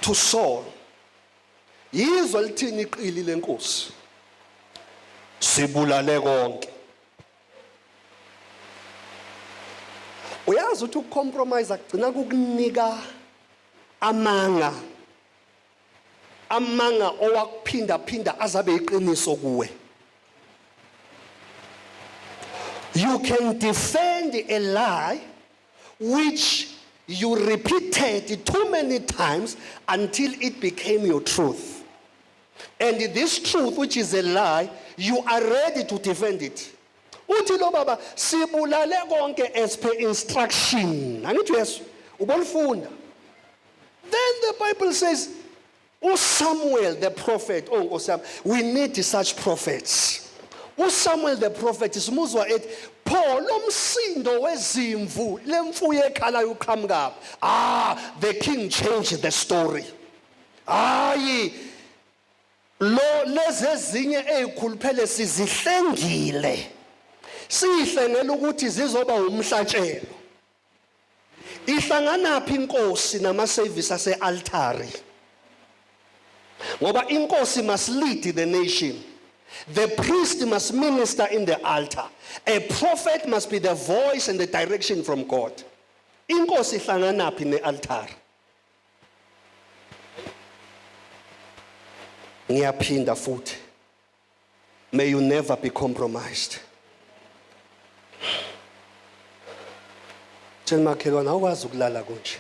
to Saul, yizwa lithini iqili lenkosi, sibulale konke. Uyazi ukuthi ukucompromise akugcina kukunika amanga owakuphinda azabe iqiniso kuwe. You can defend a lie which you repeated too many times until it became your truth. And this truth, which is a lie, you are ready to defend it. Uthi lo baba sibulale konke as per instruction. Angithi yes, ubonifunda. Then the Bible says, Samuel the prophet, we need such prophets. Samuel the prophet is muzwa et Paul umsindo wezimvu lemfuyo ekhala uqhamuka. The king changed the story. Lo lezezinye ezikhuluphele sizihlengile. Sihlengela ukuthi zizoba umhlatshelo. Ihlangana phi inkosi nama service ase altare. Ngoba inkosi must lead the nation. The priest must minister in the altar. A prophet must be the voice and the direction from God. Inkosi ihlangana phi ne-altar. Ngiyaphinda futhi. May you never be compromised. Tshela makhelwane awukwazi ukulala konje.